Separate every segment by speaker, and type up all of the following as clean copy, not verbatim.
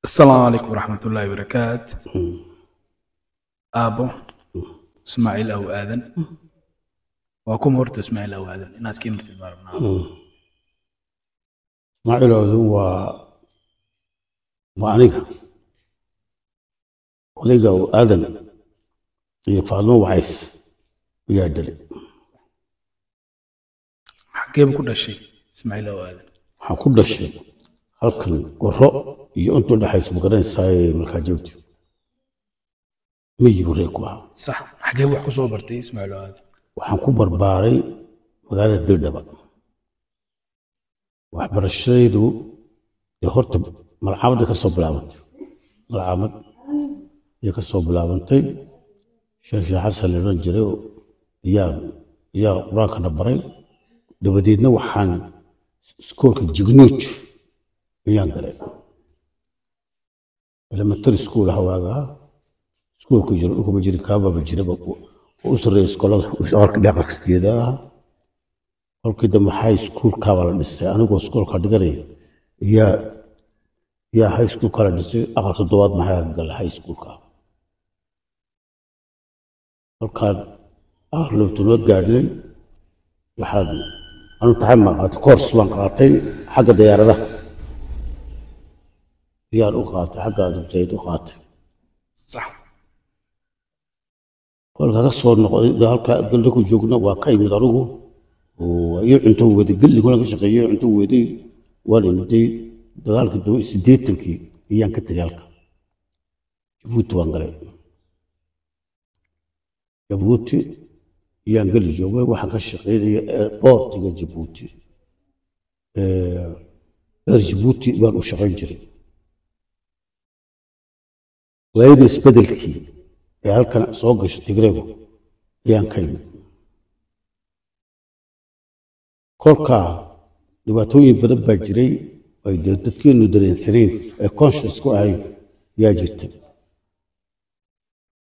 Speaker 1: السلام عليكم ورحمة الله وبركاته. أبو إسماعيل أو آذن وأكون هرت إسماعيل أو آذن الناس كيف تتبارك
Speaker 2: اسماعيل أوذن وأنيقا وآذن يفعلون وعيس ويعدل
Speaker 1: حكي بكل شيء إسماعيل أو آذن
Speaker 2: كل شيء halkan goro iyo intuu dhaxayso magaranaysaa markaa joogto miyuu reeku ah
Speaker 1: صح حكي wax ku soo bartay إسماعيل أو آذن
Speaker 2: waxaan ku barbaaray magaalada Dirdaba waxbarashadaydu ee horta malcamada ka soo bilaabantay malcamad iyo ka soo bilaabantay Sheekh Xasan Leeran jiray yaa quraanka baray dabadeedna waxaan iskoolka Jignuuj ayaan galay elementary school hawaaga iskoolka jiro kuma jiri kaaba jiraba oo sareey iskoolada warka dhaqaaqsteeda halkii dama high school kaaba la dhisay anigoo iskoolka dhiganay yaa high school kala dhisay aqalka dood maxaa gal high school ka halkaan aqaltu noo gaadhnay waxaan anu tahay ma qaatay course waan qaatay xagga diyaaradaha يا الأخوات حق زوجتي أخوات
Speaker 1: صح
Speaker 2: كل هذا الصور نقول هالك قل لكم جوجنا واقعي مدروه ويعنتوا ودي قل لي كلنا كشقي يعنتوا ودي ولا ندي دغالك دو سديتنكي إيان كتجالك جبوت وانغري جبوتي إيان قل جوجا واحد كشقي بورت تيجي جبوتي جبوتي وأنا شغال جري ليبس بدلكي halkan soo gasho Tigreego ayaan ka yimid kolka dhibaatooyin badan baa jiray ay dadkeenu dareensaneen ee conscious ku ahay yaa jirtay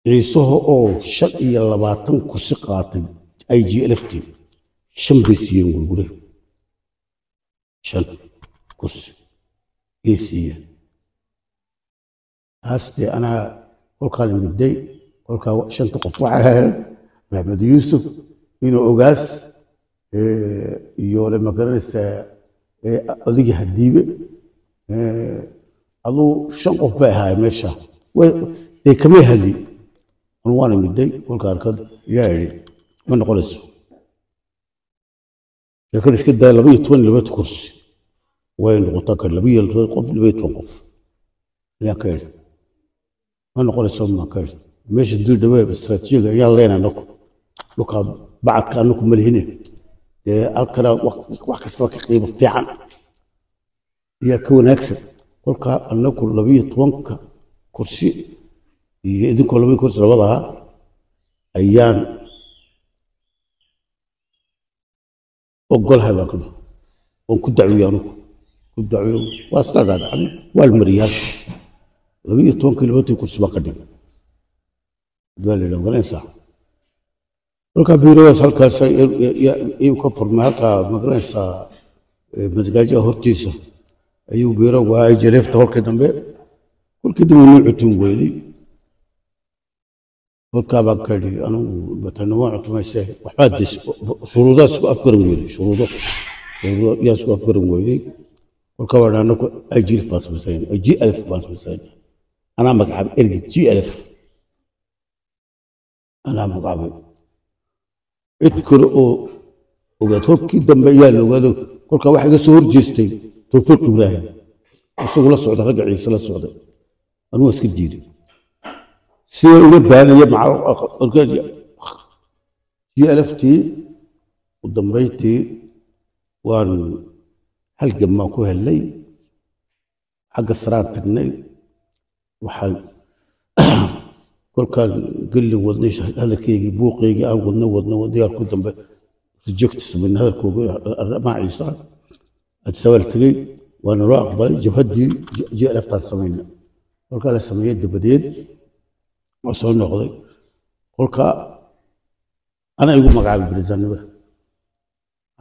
Speaker 2: ciisaha oo 25 kursi qaatay IGLFT 5 bisiyan gurgure 5 kursi ACA هاستي أنا كل كلام بدي كل كا شن تقفعها محمد يوسف إنه أوجاس يوري مكرنس أديك هديبة الله شن قفعها هاي مشى و كمية هدي أنا وانا بدي كل كاركد ياري من نقولس لكن إيش كده لبيه تون لبيه كرسي وين غطاك لبيه القف لبيه توقف يا كير ما نقول سوما كذا مش ندير دواء باستراتيجية يلا لنا نكو لوكا بعد كأنكم ملهنين الكرا وقت سواك قيمة فعلا هي كون أكثر كل كا أنكم لبيه وانك كرسي يدكم لبيه كرسي لوضعها أيام وقولها لكم وكنت دعويانكم كنت دعويان واصلا هذا والمريال لبيه توانك لبيه كرسي باقدين دوالي لو غنسا لوكا بيرو سالكا يكفر معاكا مغنسا مزجاجا هورتيسا ايو بيرو واي جريفت هولكا دمبي كل كده نوعتم ويلي هولكا باكدي انا بتنوعت ما يسه وحادث شروطات سو افكر ويلي شروطات يا سو افكر ويلي هولكا وانا اجي الفاس مثلا اجي الف فاس مثلا أنا مقعب إرجع ألف أنا مقعب اذكر وقال كده مبيان وقالوا كل واحد يسور جستي توفيق إبراهيم وصول الصعود رجع عيسى الصعود أنا واسك جديد سير ونبهانية مع الرجال جي ألفتي قدام بيتي وان حلقة ما كوه الليل حق السرار في النيل وحال كل كان قل لي ودنيش هذا كي بوقي أو ودنا وديار كل دم رجعت من هذا الكوغ مع عيسى اتسولت لي وانا راقب جهدي جاء لفت السمين كل كان السمين بديد وصلنا قضي كل كان انا يقول مقعد بريزان به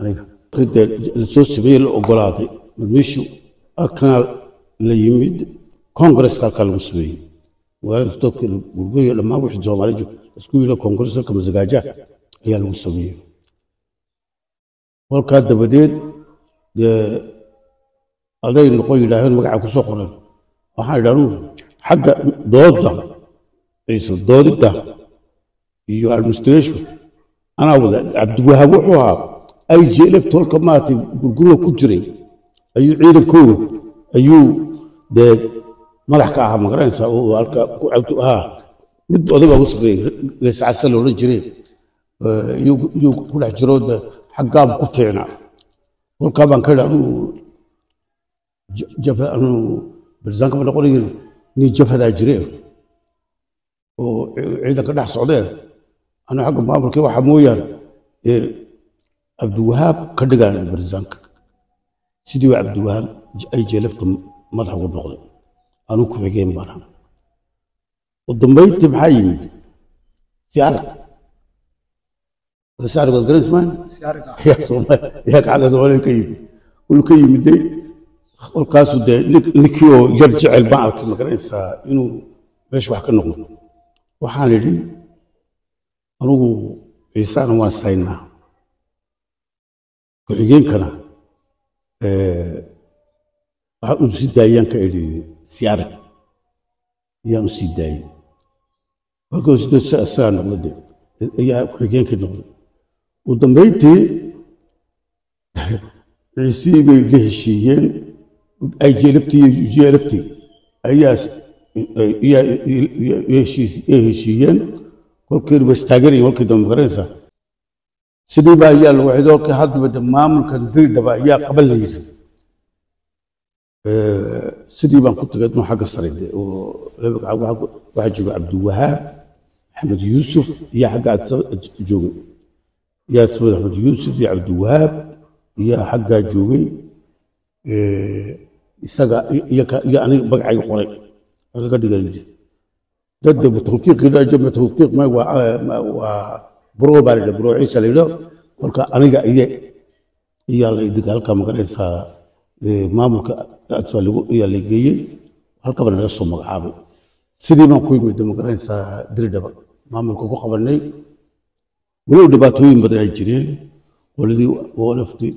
Speaker 2: انا كده السوس بيه الاوغلاتي مشوا اكنا اللي يمد كونغرس كالكالو سوي وستوك البرجوي لما واحد زوالي جو اسكو يلا كونغرس كم زجاجة هي المسوي والكاد بدين هذا نقول له مقع كسوقنا waxaa idhaahdo xagga dooda aysan doodida iyo administration anaa wada cabdiwahaab wuxuu ahaa IGLF tolka maartay gurgurwa ku jiray ayuu ciidankooda ayuu dee madax ka ahaa magaranaysa oo halka ku cabdu ahaa mid odaga ugu sarreeyay geesacasa la odhan jiray iyuu ku dhex jiro xaggaab ku fiicnaa kolkaa baan ka idhaahdo jabha anuu برزانك من أقول نجيب هذا جريء وعيدا كده صعداء أنا حق ما أمر كيف حمويا عبد الوهاب كده قال برزانك سيدي عبد الوهاب أي جلفت مضحك والنقد أنا كيف جاي مباراه وضميت بحايم سعرك سعرك الجريس مان يا صوما يا على زوالين كيف كل كيف مدي والكاسو ده نكيو يرجع البعض كما كان إنه مش واحد كنقول وحالي دي أنا إنسان واسينا كحجين كنا أنسي دايان كأدي سيارة يا أنسي داي وكو سيد سان ولد يا كحجين كنقول ودمبيتي عسيبي لهشيين أي جلفتي أياس يهشيين كل كير بستاجري كل دم فرنسا سيدي بقى يا الواحد كل حد بده معمول كان دري دبا يا قبل ليس سيدي بقى كنت قد حق الصريد ولبك واحد جو عبد الوهاب أحمد يوسف يا حق جوجي يا تسوي أحمد يوسف يا عبد الوهاب يا حق جوجي isaga iyo aniga magacay qoray laga dhigay dad tawfiiq ila jama tawfiiq ma waa bro barid bro ciise leedo marka aniga iyo la dhiga halka magaraysa maamulka atwaligu iyo la geeyay halka baan naga soo magacaabay sidii ma ku yimid magaraysa diridaba maamulka ku qabanay walow dhibaatooyin badan ay jireen qoladii waqti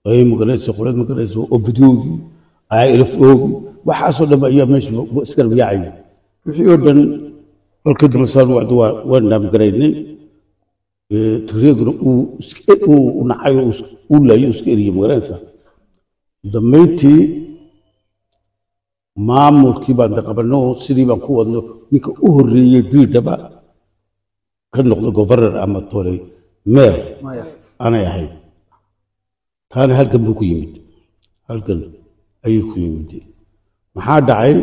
Speaker 2: ay magaraysa qolad magaraysa oo badoogi ay ilfoogi waxaasoo dhan ayaa meesha iska yaacay wixii oo dhan halka damasaar waa naamgaraynay tiriigna uu nacay uu laayo iska eriyay magaraysa damayntii maamulkii baan qabanno sidii baan ku wadno ninka u horreeyay diidaba ka noqdo governor ama tolay mayor anay ahay كان هالكن بوكو يمد هالكن أيكو يمد محاد عين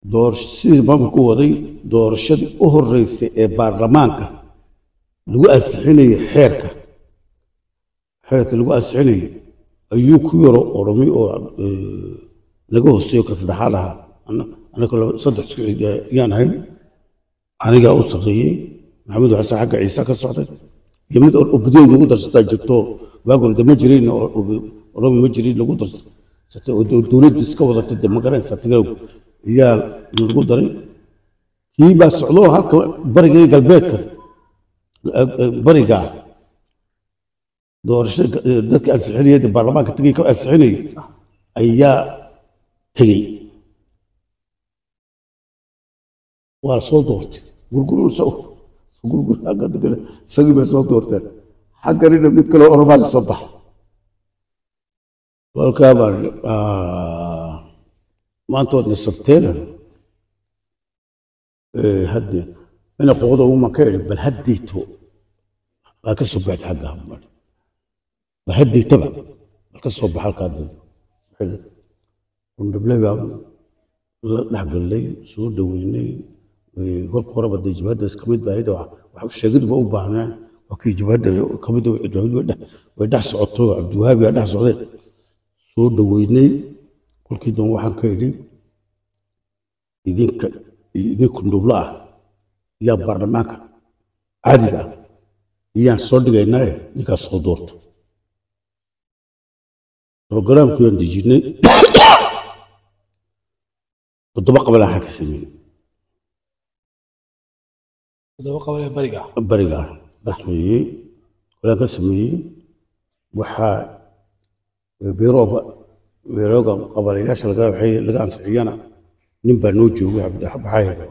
Speaker 2: دور سيد بانكو وضي دور الشد أهر رئيس برلمانك لو أسحني حركة لو أسحني أيكو يرو أرمي أو لقوه السيوكة صدحالها أنا كل صدح سكوي يان هين أنا جا أوصغي محمد حسن حق عيسى كصعد يمد أبدين لو درس تاجتو بقول ده مجرين ورم مجرين لو درس دولة ديسكو وضعت الدمقران ستجاوب يا لو دري هي بس علوه هك برجع قلبك برجع دور ذاك السحرية البرلمان كتجي كأسحرية أيا تجي ورصول دورت قول سو قول هكذا كده سجي بس دورت حاجة لنا بنتكلم أربعة الصبح والكابر ما أنتوا نصبتين هدي أنا قوضة وما كان بل هديته لكن صبحت حقها بل هدي تبع لكن صبح حلقة حلو ونبلي بقى نحق اللي سود ويني يقول قرب الدي جبهة كميت بعيدة وحوش شاقد بقى وبعنا وكي جبهة كميت ويدحس عطوه عبد الوهاب يدحس عطوه سود ويني كل كده واحد كيدي إذن كندوبلا يا برلمانك عادي يا صدق إنه نكاس صدورت program كيان ديجيني toddoba qabala xag sameeyay
Speaker 1: toddoba qabale bariga
Speaker 2: bariga basmeeyay wala ka sameeyay waxa beeroga qabalayaasha laga ansixiyana nin baa noo joogay baxayda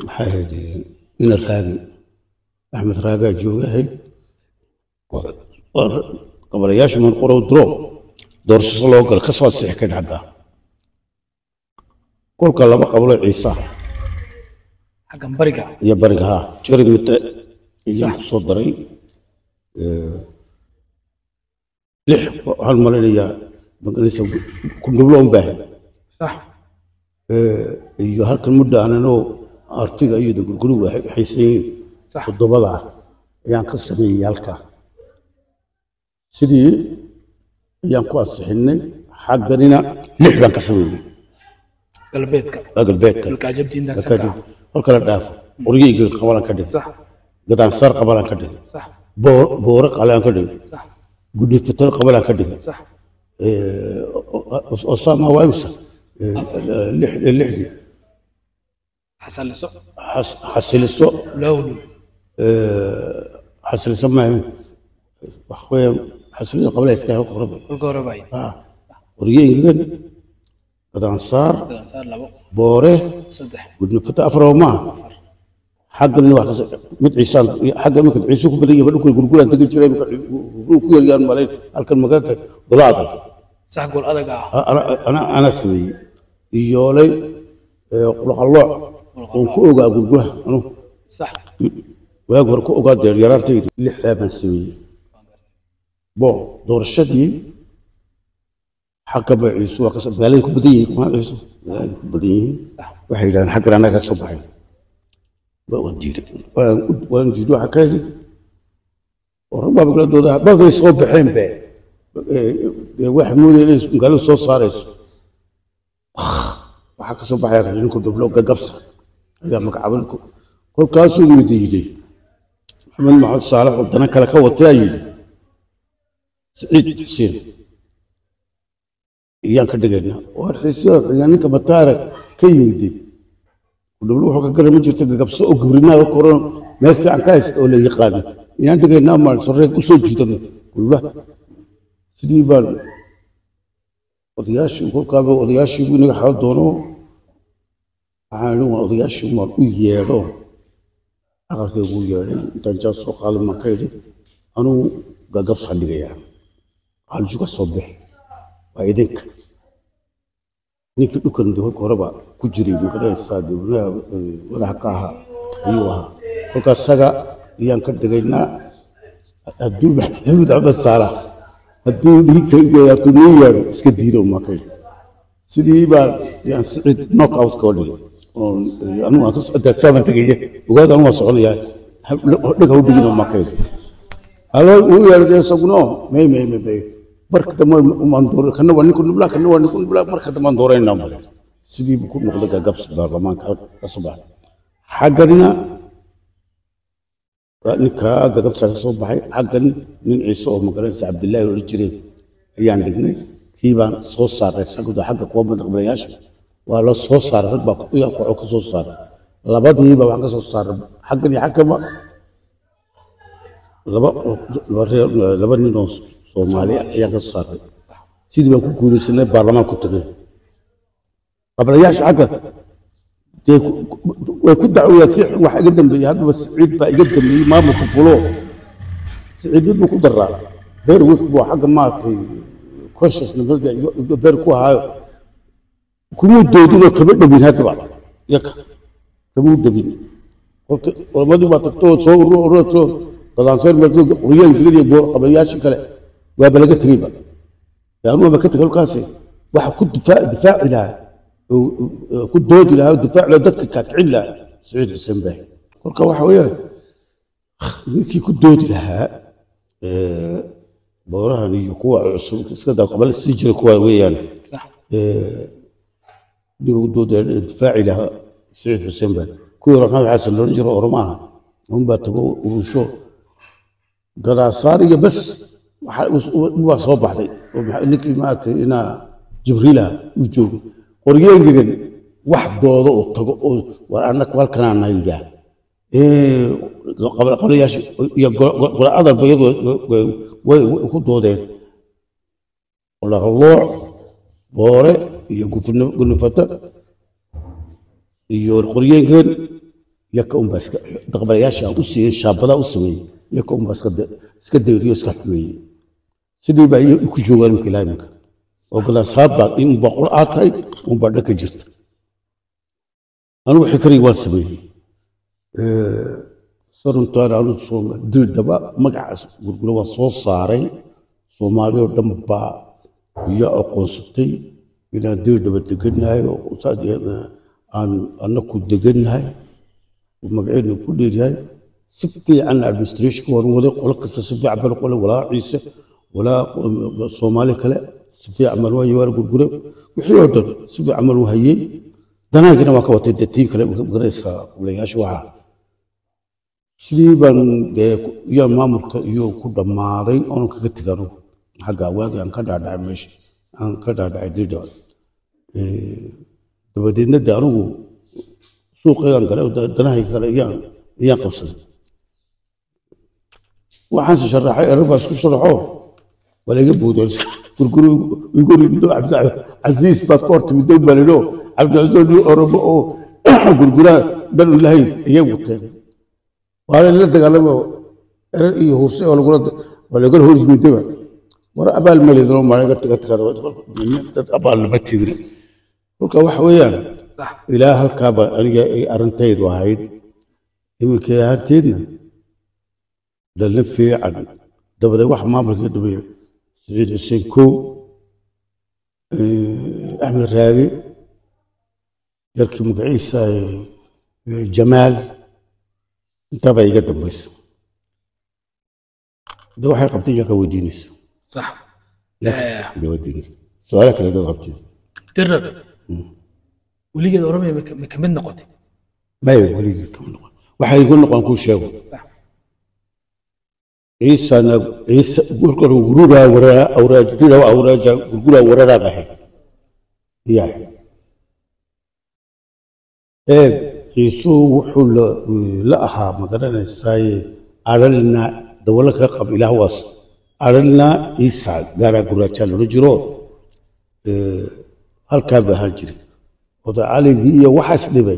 Speaker 2: maxay ina raagi axmed raaga joogay qabalayaasha man qoro dro doorasho loo gal ka soo six ka dhacda kolka laba qablo ciisa
Speaker 1: xaggan bariga
Speaker 2: iyo bariga ha jirig mid iyo soo daray lix hal malinaya magalisa ku dhubloon baahay
Speaker 1: صح
Speaker 2: iyo halkan muddo aanano artiga iyo gurguruga xiiseen
Speaker 1: صح
Speaker 2: toddobada ayaan ka sameeyay halka sidii ayaan ku asixinay xagganina lix baan ka sameeyay galbeedka
Speaker 1: الكاجبتين ده
Speaker 2: لكن halka la dhaafo qoriga qabalan ka dhig
Speaker 1: صح
Speaker 2: gadaan sar qabalan ka dhig
Speaker 1: صح
Speaker 2: boor qabalan ka dhig
Speaker 1: صح
Speaker 2: guddi fitar qabalan ka dhig
Speaker 1: صح
Speaker 2: osama waimsa lixdi
Speaker 1: حسلسو
Speaker 2: حسلسو
Speaker 1: لولو
Speaker 2: حسلسو ما اخويا حسلسو قبل يستاهل قرب
Speaker 1: الكهربائي
Speaker 2: qoriga ingan gadaan sar
Speaker 1: صار لبو
Speaker 2: boore
Speaker 1: صدح
Speaker 2: guddi fitar afroma حقا واحد مد عيسان حقا ممكن عيسو كبديه بدو يقول انت جيري ku yariyaan malayn halkan magaalada dolaada
Speaker 1: صح قول ادق
Speaker 2: انا سمي iyoolay qulqallo oo ku ogaa gurguraha anu
Speaker 1: صح
Speaker 2: waag hor ku ogaa deer yaraantaydu lix baan sameeyay bo doorashadii xaqaba ciisu waa ka soo baalay ku badiyay kuma ciisu ku badiyay waxay yiraahdeen xaqan anaga soo baxay waan jiido xakaadi وربما بقول دودا بقى يصوب بحين به واحد مو ليش قالوا صوت صاريس وحكى صوب حياك لأنكم دبلوك قبصة إذا ما قابلكم كل كاسو يدي محمد محمد صالح ودنا كلا كوا تايد سعيد حسين إيان كدقنا وحسين يعني كبتارك كي يدي ودبلوك حكى كلام جرت قبصة وقبرنا وكورونا ما في عن كايس ولا يقال يعني دقينا ما صريت أسوق جدا والله سيدي بال odayaashi kolkaaba odayaashii inaga xal doono waxaan odayaashii mar u yeedho aqalkaygu u yeedhay intaan jaa soo qaaday maan ka idhi anuu gagabsaan dhigayaa halju ka soo bixi waa idinka ninkii dhukan kolka horeba ku jiray magaranaysaa dowlaha madaxa ka ahaa ayuu ahaa kolkaas isaga ayaan ka dhigaynaa hadduu maxamuud axmed saalax hadduu dhiigkaygayaartu nii yeedho iska diido makay sidii baa yaan sicid knock out koo dhigay anugu aan kasaaban tegaya ogaad anu waa soconayaa dhega u dhigino makay halo uu yeedhay isaguna may marka dambe umaan dooro kana waa ninku nublaa kana waa ninku nublaa marka dambe aan dooraynaa male sidii buu ku noqday gagabs baarlamaanka ka soo baxay xagganina ninka gagabsa ka soo baxay xaggan nin ciise oo magaranaysa cabdillaahi oo jiray ayaan dhignay kii baan soo saaray sagada xagga kuwa madaxweynayaasha waa la soo saaray rag baa ku ka soo saaray labadiiba waxaan ka soo saaray xaggan iyo xaggaba laba nin oo Soomaali ayaan ka soo saaray sidii baan ku guulaysanay baarlamaanka ku tagay qablayaasha xagga way ku dacwaya kii wax iga dambeeyay hadba Saciid baa iga dambeeyay maamulka fulo Saciid buu ku daraa beer wix buu xagga maatay conscious nabada iyo beer ku haayo kuma doodino kaba dhabin hadba yaka kama dhabin kolka walmadu baa tagtoo soo ururto dadaan soo martay quriyaan kaliya boo qablayaasha kale waa balaga tagayba yaanu ma ka tagay kaasi waxa ku difaac ilaa ku doodi lahaa difaac la dadka ka kicin lahaa Saciid Xuseen Baahi kolka waxa weeyaan ninkii ku doodi lahaa boorahan iyo kuwa cusub iska daa qabal si jira kuwa weeyaan
Speaker 1: صح
Speaker 2: digu doodi difaac lahaa Saciid Xuseen Baahi kuwa raxmad xasan loo jiro ormaha baa tago urusho gadaasaar iyo bas waa soo baxday ninkii maaragtay inaa jibriila u joogay qoryeengegan wax doodo oo tago oo war annaga halkanaa na yidhaah qablayaasha iyo golacada bayadu way ku doodeen laqlooc boore iyo gunufata iyo qoryeengegan yaka unbaa qablayaasha u siiyey shaabada u sameeyey yaka unbaa iska dayriyo iska xumeeyey sidii baa ku joogaan marka ilaa iminka oo galaasaaba in boqol aad tahay unbaa dhanka jirta anigu wixii kaliya waan sameeyey saruntaan anu dirdhaba magacaas gurgura waan soo saaray soomaaliya oo dhan baa iyo aqoonsatay inaan dirdhaba degannahay oo aan annaku degannahay oo magaceedna ku dheeryahay si fiican administrationka waan waday qolo kasta si fiican baan qole walaa ciise walaa soomaali kale si fiican baan waa yawaar gurgure wixii oo dhan si fiican baan u hayey danaagina waa ka watay dee tiin kale garanaysaa qablayaasha waxaa sidii baan dee iyo maamulka iyo ku dhammaaday oonan kaga tegano xagga waagii aan ka dhaadhacay meesha aan ka dhaadhacay dirdhaba dabadeedna de anigu suuqaygaan galay danahayga kale iyaan qabsaday waxaanse sharaxay erar baa isku sharaxo waa layga buuday gurguru igu rido cabdicasiis baad ka hortimidday balino cabdicasiis oromo oo gurguraa dhan lahayd ayay wateen waa la dagaalamo erar iyo hurse oo waa lagala hor yimidaba war abaal ma leedno maaliga dad abaal lama tidin kolka waxa weeyaan ilaa halkaaba aniga ay arrintaydu ahayd iminka ahaanteedna dhalin fiican dabadeed wax maamulka dhameeya سعيد حسين كو أحمد راقي يركب مقعيس جمال انتبه يقدم بس ده واحد قبطي ياك ودينيس
Speaker 1: صح
Speaker 2: ياك ودينيس سؤالك اللي ده قبطي
Speaker 1: درب ولي قد أورمي مكمل نقطي
Speaker 2: ما يقول لي كم نقطة واحد يقول نقطة نكون شاو
Speaker 1: صح
Speaker 2: عيسى قول غرورا ورا أوراج ديرا أوراج غرورا ورا بحي يعني عيسو وحول لأها مثلا الساي أرلنا دولك قبل هواس أرلنا عيسى قارا قراتشال رجرو هل كان بهاجري وضع علي هي وحس لبي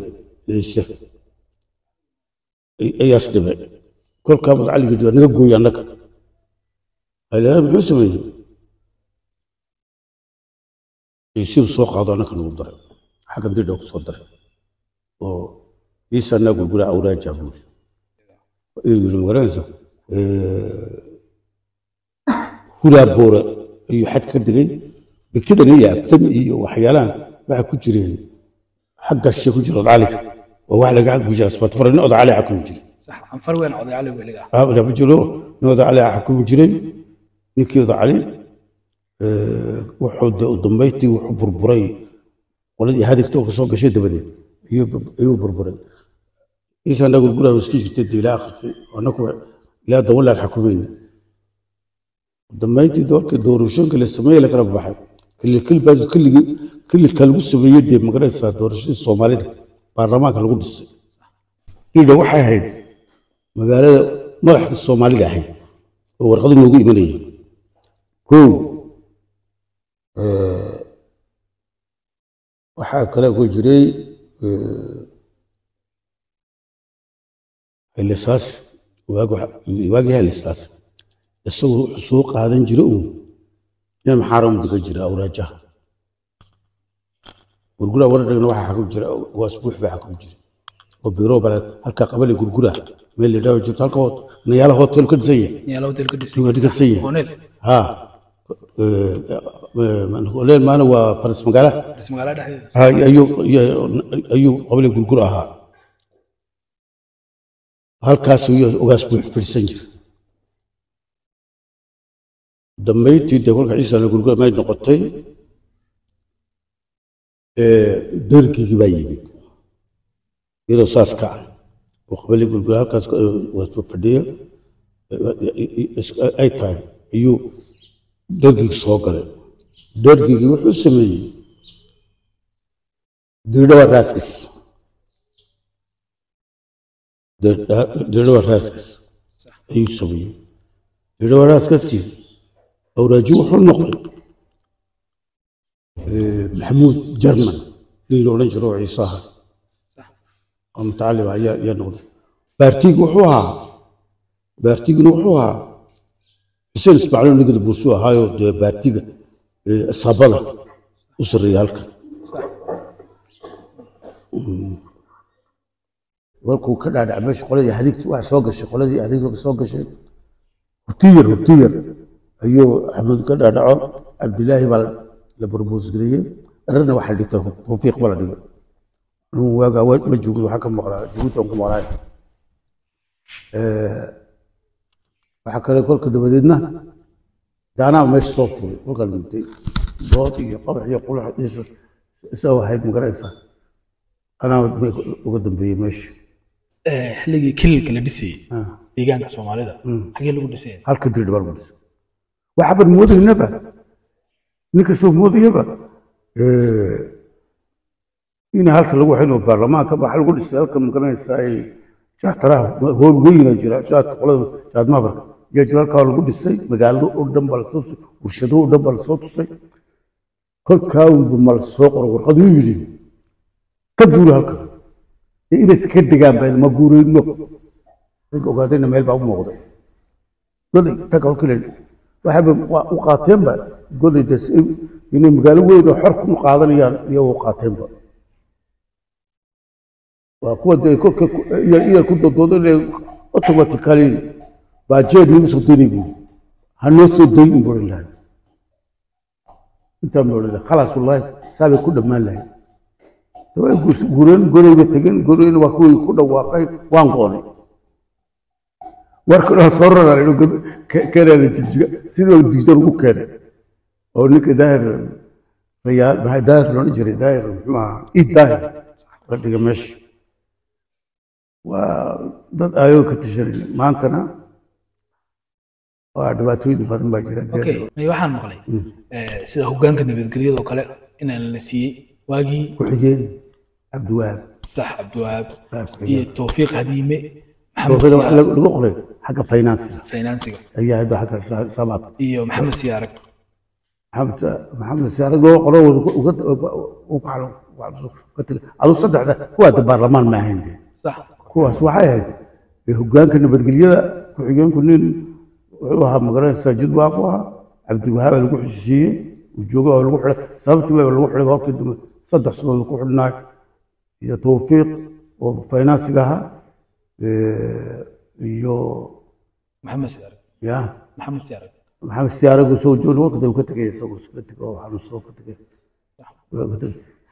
Speaker 2: عيسى أياس لبي كل كابض علي جدوا نقول يا نك هذا بحسبه يصير سوق هذا نك نقدر حاجة ندير دوك صدر أو يسأل نقول قول أوراق جابور يقول مرانزة هلا بورا يحد كدري بكده نية ثم وحيالان بعد كجرين حق الشيء كجر عليك وواحد قاعد بيجي أسبوع تفرج نقض عليه حكم جري
Speaker 1: صح أنفر وين قضي عليه ولا
Speaker 2: لا بيجلو نقض عليه حكم جري نيكي يقضي عليه وحد ضميتي وحب بربري ولدي هذيك توك سوق شيء تبدي يو بربري إيش أنا أقول قولها وسكيش تدي إلى آخر ونكو لا دولة الحكومين ضميتي دور وشنك الاستماعي لك رب بحر كل باز كل كالوس بيدي مقرصة دور الصومالي برلمان كالقدس إذا واحد هيد مقالة مرح الصومالي ده هيد ورقد موجود مني كو waxaa kale ku jiray helisaas waagii helisaas isagoo soo qaadan jira uu in maxaaram diga jira awraajaha gurgura waradagna waxaa xakum jira waa asbuux baa xakum jira oo biro bala halka qabali gurgura meel la dhaw jirto halka niyaala hotel ka dhisay ha من قولين ما أنا فرس مقالة هاي أيو قبل يقول قرأها هالكاسو يوغاس في السنجر دميتي دقول عيسى يقول قرأ ما ينقطي دركي كبايبي إذا صاص كعن وقبل يقول قرأ هالكاس واسبوع فردية أي تايم أيو درجك صوكله درجك وحسمي ديروا راسكس ديروا راسكس أي سوي ديروا راسكس كي أو رجوع النقل محمود جرمن اللي لو نجرو عيساها متعلم يا نقل بارتيق وحوها بارتيق وحوها حسين اسماعيل نقد بوسوها هايو بارتيق الصبلة وصل ريالك warkuu ka dhaadhac meesha qoladii xadiigta wax soo gashay qoladii adeega soo gashay hurtiyar ayuu axmed ka dhaadhaco cabdilaahi baa la barboos gareeyey arrinna waxaa dhigtay tawfiiq baa la dhigay anuu waagaa ma joogin waxaa ka maqlaa jabuutan ku maqlaay waxaa kale kolka dabadeedna daanaa meesha soo furay kolkaa dhintay dood iyo qabax iyo qulax isagoo ahayd magaraysaa anaa uga dambeeyey meesha
Speaker 1: xilligii kililka la dhisayey deegaanka soomaalida xagee lagu dhisay
Speaker 2: halka dirdhaba lagu dhisay waxaban moodaynaba nin kastoo moodayaba in halka lagu xino baarlamaanka waxa lagu dhisay halka magaranaysaa jahtaraha hool weyna jira shaadka qolada jaadmabarka yaa jira halkaa lagu dhisay magaalada oo dhan baa la tusay warshado oo dhan baa la soo tusay kolkaa uu mal soo qoro warqad uu yidhi ka guuri halka inay iska dhigaan baa ma guurayno rag ogaadayna meel baa u muuqday goday taga halkii waxaba u qaateenba goday inay magaalo weyn oo xor ku qaadanayaan iyagoo qaateenba waa kuwa dee kolka iyo ku doodoodeen automatically baa jeed nagu soo doonay buuri hanoo soo doyin buuri lahay intaa moodada khalaas wallaahi saabay ku dhammaan lahay way guureen goreyba tegeen goreyna waa kuwii ku dhawaaqay waan qoonay warka dhan soo raray keenay jigjiga sidoo jigjiga ugu keenay oo ninka daahir riyaal maxay daahir loo jiray daahir ma daahir la dhiga meesha waa dad ayuu ka tashaday maantana waa dhibaatooyin badan baa jira
Speaker 1: waxaan maqlay sida hoggaanka nabadgelyada oo kale inaan la siiyey واجي
Speaker 2: وحجين عبد الوهاب
Speaker 1: صح عبد الوهاب توفيق هديمه
Speaker 2: محمد الأخرى حق فاينانسي أي هذا حق سماط
Speaker 1: إيوه محمد سيارك
Speaker 2: محمد سيارك هو قرأ وقعوا على الصدع ده هو هذا البرلمان ما عندي
Speaker 1: صح
Speaker 2: هو صحيح هجان كنا بدقلية وحجان كنا وها مقرن ساجد واقوها عبد الوهاب الوحشي وجوجا الوحدة سبت الوحدة هاك صدق سنة الوحدة هي توفيق وفاينانس لها يو
Speaker 1: محمد سيارك
Speaker 2: يا
Speaker 1: محمد
Speaker 2: سيارك وسوجون وقت وكتك يسوق كتك أو حنوس كتك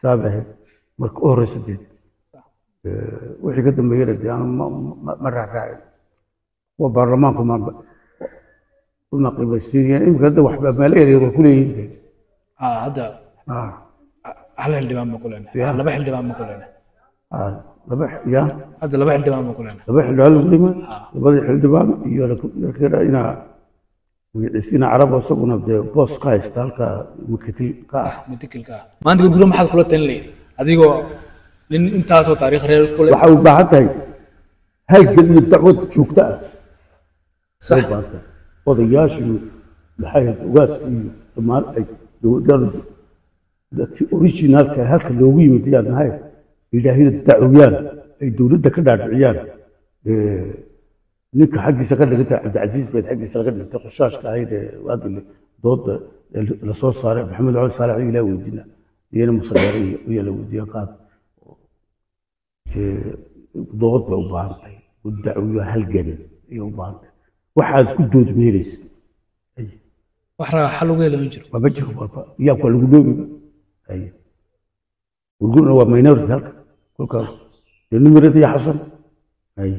Speaker 2: سابه مرك أورس دين وحي قدم بيرك دي أنا مرة راعي وبرلمانكم وما قيمة السيريا يمكن هذا وحبة مالية يروح كل يدين
Speaker 1: هذا هل الدمام مقولنا لبح الدمام مقولنا
Speaker 2: لبح يا
Speaker 1: هذا لبح الدمام مقولنا
Speaker 2: لبح الدمام لبح الدمام يقولك هنا ويعيسين عرب وسقنا بوس كايس تالك مكتل كا
Speaker 1: ما عندك بقول ما حد كله تنلي هذيكو لين انت سو تاريخ غير كله
Speaker 2: وحاول بعدها هاي قل الدعوة شوفتها
Speaker 1: صح
Speaker 2: odayaasha maxay ugaaskii dhammaan ay dadkii originalka halka loogu yimid ayaan nahay ilaahayda dacwiyaan ay dowladda ka dhaadhiciyaan ninka xaggiisa ka dhigantay cabdicasiis beed xaggiisa laga dhigtay qoshaashka ahayd waagii dooda la soo saaray maxamed cali saalax ilaa weydiina iyana musadeere iyo la weydiiya qaad dood bay u baahan tahay dacwiyo halgan ayay u baahan tahay waxaad ku dood meeraysid
Speaker 1: waxra xal uga yeelan jiro
Speaker 2: ma jiro yaa ku lagu doobi ay gurgurna waa minority halka kulka nimirada ya xasan ay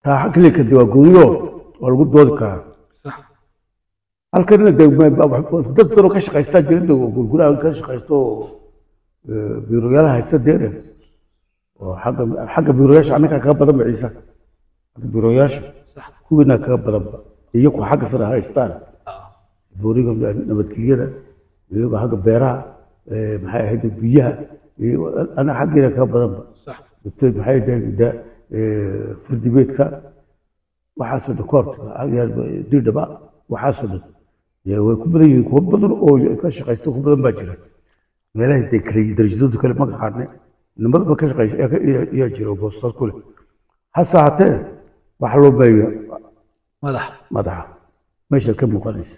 Speaker 2: taa xakli ka diwaagooyo waa lagu doodi karaa
Speaker 1: sax
Speaker 2: halkana dad badan ka shaqaysta jirida gurguraha ka shaqaysto biiroyaalaha haysta deeran حق بيروياش عنك كبر ضم عيسى بيروياش kuwiina kaga badanba iyaku xagga sare haystaan booriga nabadgelyada iyaga xagga beeraha maxay ahayd biyaha ana xaggeena kaga badanba dadkeed maxay ahayd fardibeedka waxaasoo dhan koortiga dirdhaba waxaasoo dhan way ku badan yihiin kuwa badan oo ka shaqaysta ku badan baa jira meelaha darajadoodu kale ma qaadne nimadaba ka shaqaysa ayaa jira boostaas kule hase haatee waxa loo baahiya madaxa meesha ka muuqanaysa